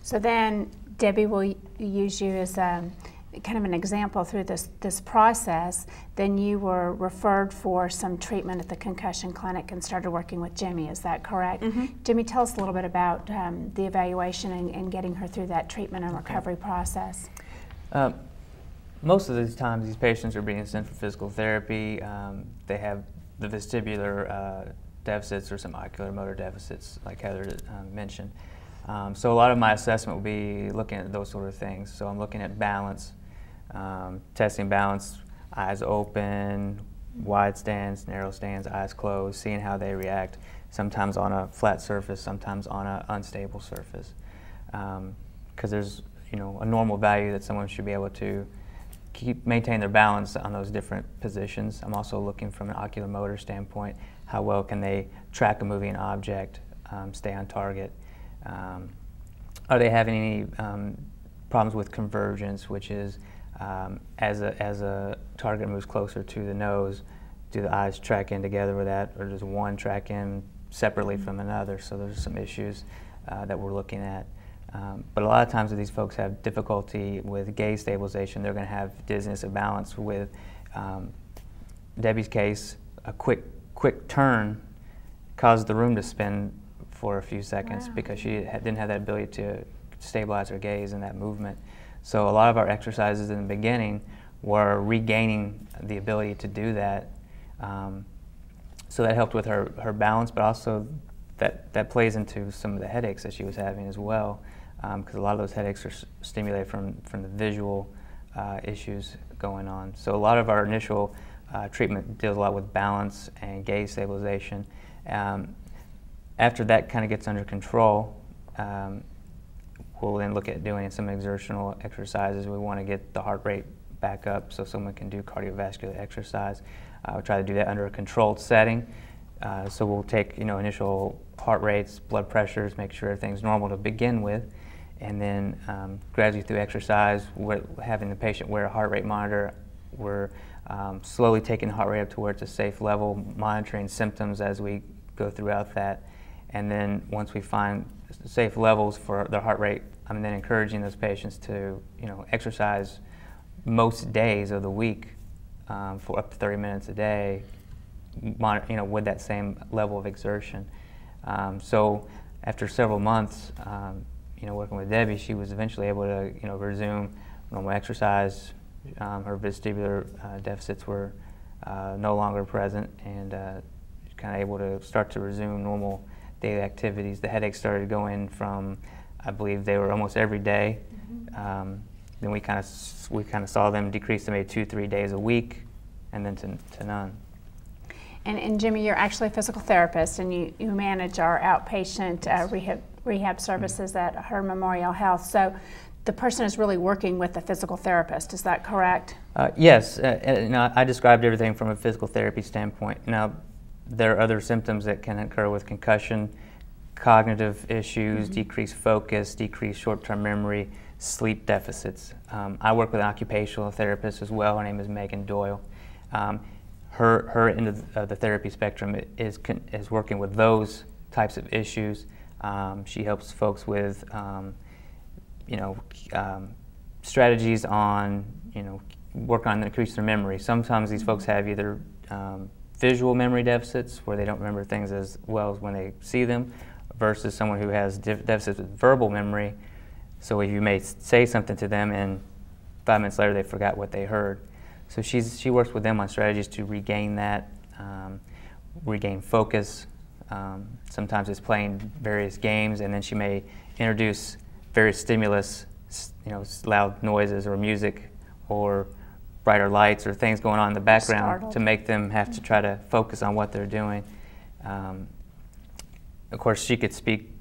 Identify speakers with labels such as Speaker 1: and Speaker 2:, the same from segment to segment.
Speaker 1: So then Debbie will use you as kind of an example through this process. Then you were referred for some treatment at the concussion clinic and started working with Jimmy, is that correct?
Speaker 2: Mm-hmm.
Speaker 1: Jimmy, tell us a little bit about the evaluation and getting her through that treatment and recovery process.
Speaker 3: Most of the times these patients are being sent for physical therapy. They have the vestibular deficits or some ocular motor deficits, like Heather mentioned. So a lot of my assessment will be looking at those sort of things. So I'm looking at balance, testing balance, eyes open, wide stance, narrow stance, eyes closed, seeing how they react, sometimes on a flat surface, sometimes on an unstable surface. Because there's, a normal value that someone should be able to maintain their balance on those different positions. I'm also looking from an ocular motor standpoint, how well can they track a moving object, stay on target. Are they having any problems with convergence, which is as a target moves closer to the nose, do the eyes track in together with that, or does one track in separately from another? So there's some issues that we're looking at. But a lot of times when these folks have difficulty with gaze stabilization, they're going to have dizziness of balance. With Debbie's case, a quick turn caused the room to spin for a few seconds. Wow. Because she didn't have that ability to stabilize her gaze in that movement. So a lot of our exercises in the beginning were regaining the ability to do that. So that helped with her balance, but also that plays into some of the headaches that she was having as well, because a lot of those headaches are stimulated from the visual issues going on. So a lot of our initial treatment deals a lot with balance and gaze stabilization. After that kind of gets under control, we'll then look at doing some exertional exercises. We want to get the heart rate back up so someone can do cardiovascular exercise. We'll try to do that under a controlled setting. So we'll take initial heart rates, blood pressures, make sure everything's normal to begin with, and then gradually through exercise, we're having the patient wear a heart rate monitor. We're slowly taking the heart rate up to where it's a safe level, monitoring symptoms as we go throughout that. And then once we find safe levels for their heart rate, I'm then encouraging those patients to exercise most days of the week for up to 30 minutes a day, with that same level of exertion. So after several months, working with Debbie, she was eventually able to resume normal exercise. Her vestibular deficits were no longer present, and kind of able to start to resume normal daily activities. The headaches started going from, I believe they were almost every day. Mm-hmm. Then we kind of saw them decrease to maybe 2-3 days a week, and then to none.
Speaker 1: And Jimmy, you're actually a physical therapist, and you manage our outpatient rehab services at Her Memorial Health. So the person is really working with a physical therapist. Is that correct?
Speaker 3: Yes. I described everything from a physical therapy standpoint. Now, there are other symptoms that can occur with concussion: cognitive issues, mm-hmm. decreased focus, decreased short-term memory, sleep deficits. I work with an occupational therapist as well. Her name is Megan Doyle. Her end of the therapy spectrum is working with those types of issues. She helps folks with strategies on work on increase their memory. Sometimes these folks have either visual memory deficits, where they don't remember things as well as when they see them, versus someone who has deficits with verbal memory. So you may say something to them and 5 minutes later they forgot what they heard. So she works with them on strategies to regain that, regain focus. Sometimes it's playing various games, and then she may introduce various stimulus, loud noises or music or brighter lights or things going on in the background to make them have to try to focus on what they're doing. Of course, she could speak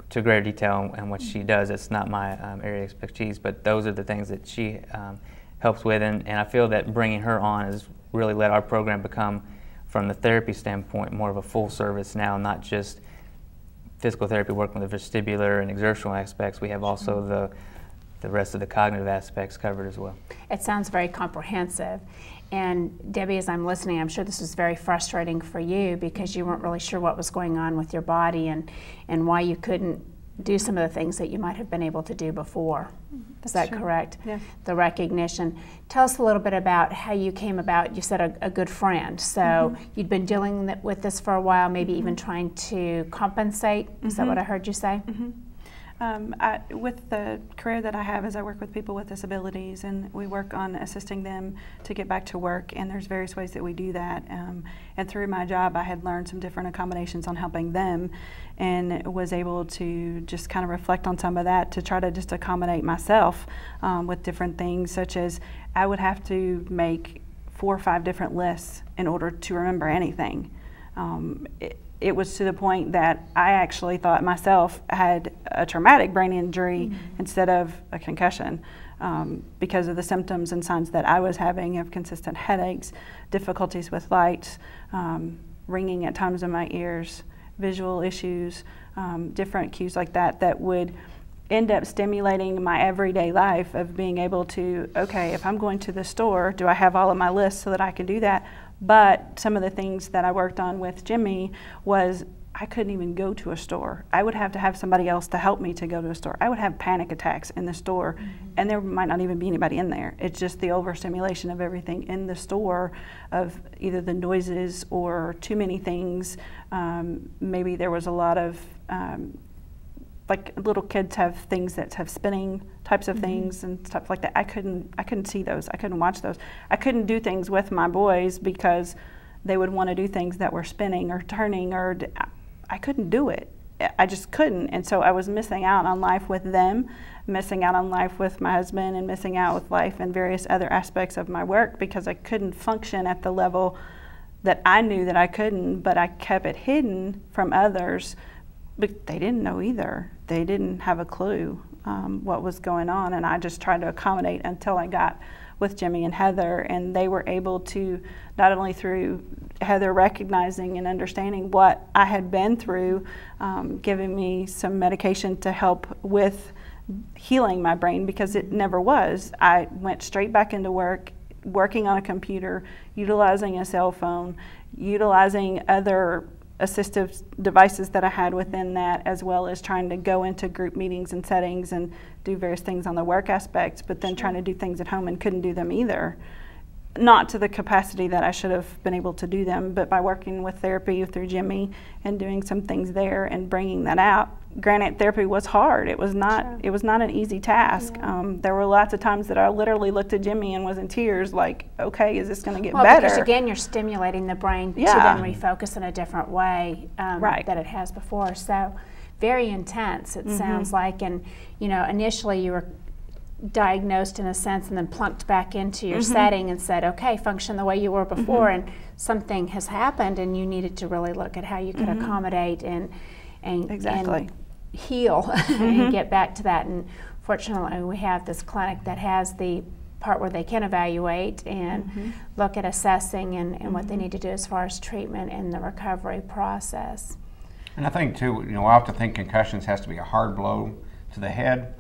Speaker 3: to greater detail on what she does. It's not my area of expertise, but those are the things that she helps with, and I feel that bringing her on has really let our program become, from the therapy standpoint, more of a full service now, not just physical therapy working with the vestibular and exertional aspects. We have also the rest of the cognitive aspects covered as well.
Speaker 1: It sounds very comprehensive. And Debbie, as I'm listening, I'm sure this was very frustrating for you because you weren't really sure what was going on with your body and why you couldn't do some of the things that you might have been able to do before. Is that correct?
Speaker 2: Yeah.
Speaker 1: The recognition. Tell us a little bit about how you came about. You said a good friend. So you'd been dealing with this for a while, maybe even trying to compensate. Is that what I heard you say?
Speaker 2: With the career that I have, is I work with people with disabilities, and we work on assisting them to get back to work, and there's various ways that we do that. And through my job, I had learned some different accommodations on helping them, and was able to just kind of reflect on some of that to try to just accommodate myself with different things, such as I would have to make 4 or 5 different lists in order to remember anything. It was to the point that I actually thought myself had a traumatic brain injury instead of a concussion because of the symptoms and signs that I was having of consistent headaches, difficulties with lights, ringing at times in my ears, visual issues, different cues like that that would end up stimulating my everyday life of being able to, okay, if I'm going to the store, do I have all of my lists so that I can do that? But some of the things that I worked on with Jimmy was I couldn't even go to a store. I would have to have somebody else to help me to go to a store. I would have panic attacks in the store, and there might not even be anybody in there. It's just the overstimulation of everything in the store, of either the noises or too many things. Maybe there was a lot of like little kids have things that have spinning types of things and stuff like that. I couldn't see those. I couldn't watch those. I couldn't do things with my boys because they would want to do things that were spinning or turning, or I couldn't do it. I just couldn't. And so I was missing out on life with them, missing out on life with my husband, and missing out with life in various other aspects of my work because I couldn't function at the level that I knew that I couldn't, but I kept it hidden from others. But they didn't know either. They didn't have a clue what was going on, and I just tried to accommodate until I got with Jimmy and Heather, and they were able to, not only through Heather recognizing and understanding what I had been through, giving me some medication to help with healing my brain, because it never was. I went straight back into work, working on a computer, utilizing a cell phone, utilizing other assistive devices that I had within that, as well as trying to go into group meetings and settings and do various things on the work aspects, but then trying to do things at home and couldn't do them either. Not to the capacity that I should have been able to do them, but by working with therapy through Jimmy and doing some things there and bringing that out. Granted, therapy was hard. It was not an easy task. There were lots of times that I literally looked at Jimmy and was in tears, like, okay, is this going to get better?
Speaker 1: Because again, you're stimulating the brain to then refocus in a different way that it has before. So very intense, it sounds like. And you know, initially you were diagnosed in a sense and then plunked back into your setting and said, okay, function the way you were before, and something has happened and you needed to really look at how you could accommodate and heal and get back to that. And fortunately we have this clinic that has the part where they can evaluate and look at assessing and what they need to do as far as treatment and the recovery process.
Speaker 4: And I think too, you know, I often think concussions has to be a hard blow to the head.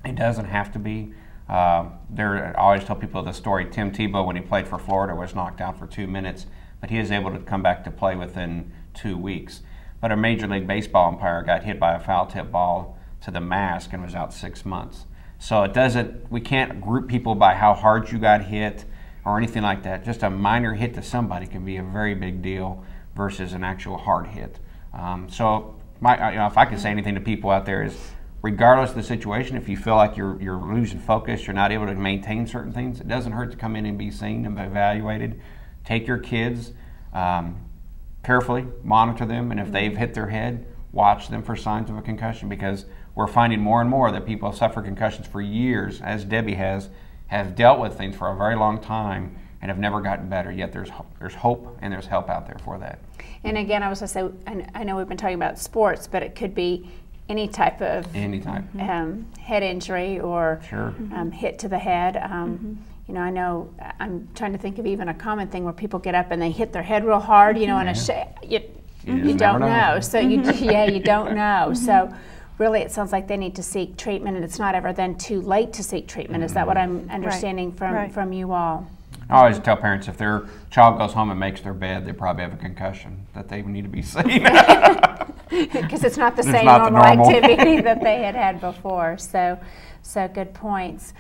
Speaker 4: It doesn't have to be. I always tell people the story, Tim Tebow, when he played for Florida, was knocked out for 2 minutes, but he was able to come back to play within 2 weeks. But a Major League Baseball umpire got hit by a foul tip ball to the mask and was out 6 months. So we can't group people by how hard you got hit or anything like that. Just a minor hit to somebody can be a very big deal versus an actual hard hit. So if I could say anything to people out there is, regardless of the situation, if you feel like you're losing focus, you're not able to maintain certain things, it doesn't hurt to come in and be seen and be evaluated. Take your kids, carefully monitor them, and if they've hit their head, watch them for signs of a concussion, because we're finding more and more that people suffer concussions for years, as Debbie have dealt with things for a very long time and have never gotten better, yet there's hope and there's help out there for that.
Speaker 1: And again, I was going to say, I know we've been talking about sports, but it could be any type of head injury or hit to the head. You know, I'm trying to think of even a common thing where people get up and they hit their head real hard, you know, and you don't know. So you don't know. So really it sounds like they need to seek treatment, and it's not ever then too late to seek treatment. Is that what I'm understanding from you all?
Speaker 4: I always tell parents, if their child goes home and makes their bed, they probably have a concussion, that they need to be seen.
Speaker 1: because it's not the
Speaker 4: It's
Speaker 1: same
Speaker 4: not the
Speaker 1: normal
Speaker 4: normal.
Speaker 1: activity that they had before. So good points.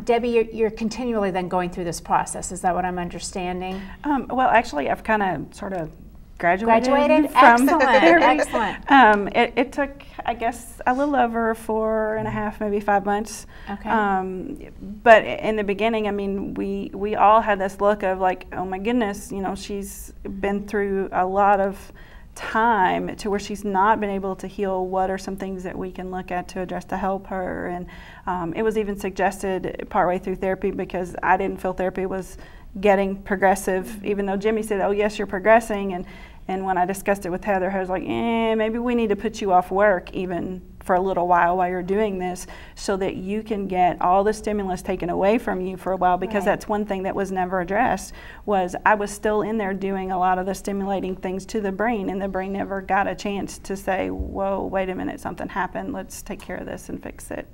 Speaker 1: Debbie, you're continually then going through this process. Is that what I'm understanding?
Speaker 2: Well, actually, I've kind of sort of graduated from
Speaker 1: Excellent.
Speaker 2: therapy.
Speaker 1: Excellent.
Speaker 2: It took, I guess, a little over 4.5, maybe 5 months.
Speaker 1: Okay.
Speaker 2: But in the beginning, I mean, we all had this look of like, oh my goodness, you know, she's been through a lot of time to where she's not been able to heal. What are some things that we can look at to address to help her? And it was even suggested partway through therapy, because I didn't feel therapy was getting progressive, even though Jimmy said, oh yes, you're progressing. And when I discussed it with Heather, I was like, maybe we need to put you off work even for a little while you're doing this, so that you can get all the stimulus taken away from you for a while, because
Speaker 1: Right.
Speaker 2: that's one thing that was never addressed, was I was still in there doing a lot of the stimulating things to the brain, and the brain never got a chance to say, whoa, wait a minute, something happened, let's take care of this and fix it.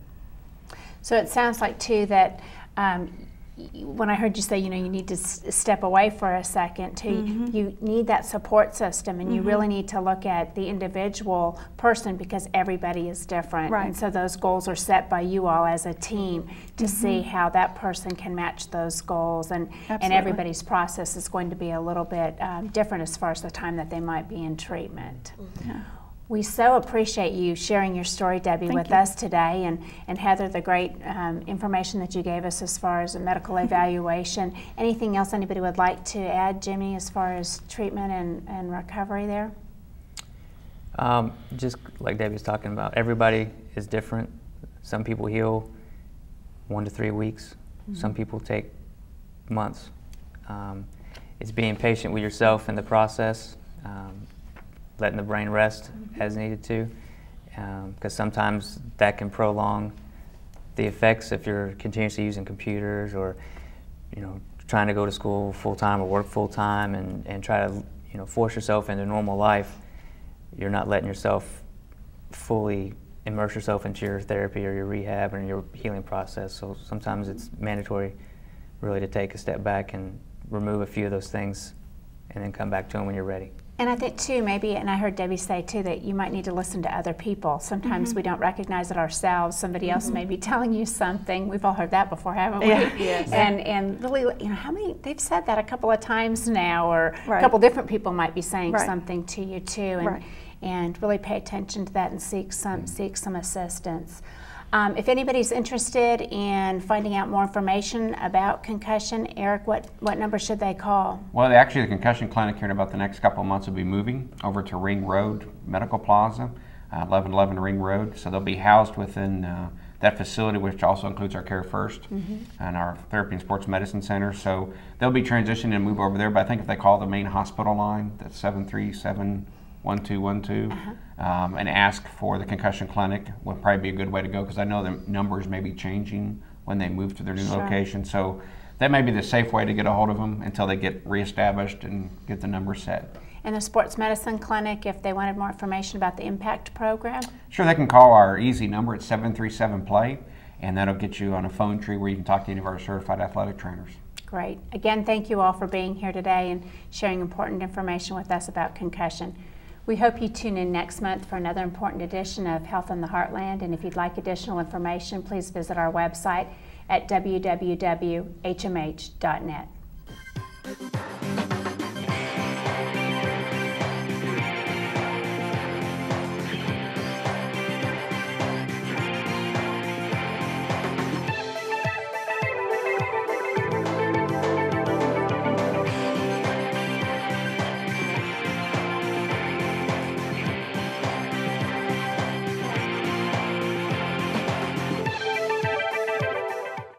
Speaker 1: So it sounds like too that when I heard you say, you know, you need to step away for a second, too, you need that support system, and you really need to look at the individual person, because everybody is different.
Speaker 2: Right.
Speaker 1: And so those goals are set by you all as a team to see how that person can match those goals. And everybody's process is going to be a little bit different as far as the time that they might be in treatment.
Speaker 2: Yeah.
Speaker 1: We so appreciate you sharing your story, Debbie, with us today, and Heather, the great information that you gave us as far as a medical evaluation. Anything else anybody would like to add, Jimmy, as far as treatment and recovery there?
Speaker 3: Just like Debbie was talking about, everybody is different. Some people heal 1 to 3 weeks. Some people take months. It's being patient with yourself in the process. Letting the brain rest as needed to, because sometimes that can prolong the effects if you're continuously using computers, or trying to go to school full-time or work full-time and try to force yourself into normal life. You're not letting yourself fully immerse yourself into your therapy or your rehab and your healing process. So sometimes it's mandatory really to take a step back and remove a few of those things and then come back to them when you're ready.
Speaker 1: And I think too, maybe, and I heard Debbie say too, that you might need to listen to other people. Sometimes we don't recognize it ourselves. Somebody else may be telling you something. We've all heard that before, haven't we?
Speaker 2: Yeah. Yes.
Speaker 1: And really, how many, they've said that a couple of times now, or
Speaker 2: Right.
Speaker 1: a couple different people might be saying
Speaker 2: Right.
Speaker 1: something to you too. And,
Speaker 2: Right.
Speaker 1: and really pay attention to that and seek some assistance. If anybody's interested in finding out more information about concussion, Eric, what number should they call?
Speaker 4: Well, actually, the concussion clinic here in about the next couple of months will be moving over to Ring Road Medical Plaza, 1111 Ring Road. So they'll be housed within that facility, which also includes our Care First and our Therapy and Sports Medicine Center. So they'll be transitioning and move over there. But I think if they call the main hospital line, that's 737-1212, and ask for the concussion clinic, would probably be a good way to go, because I know the numbers may be changing when they move to their new location. So that may be the safe way to get a hold of them until they get reestablished and get the numbers set.
Speaker 1: And the Sports Medicine Clinic, if they wanted more information about the IMPACT program?
Speaker 4: Sure, they can call our easy number at 737-PLAY, and that'll get you on a phone tree where you can talk to any of our certified athletic trainers.
Speaker 1: Great. Again, thank you all for being here today and sharing important information with us about concussion. We hope you tune in next month for another important edition of Health in the Heartland. And if you'd like additional information, please visit our website at www.hmh.net.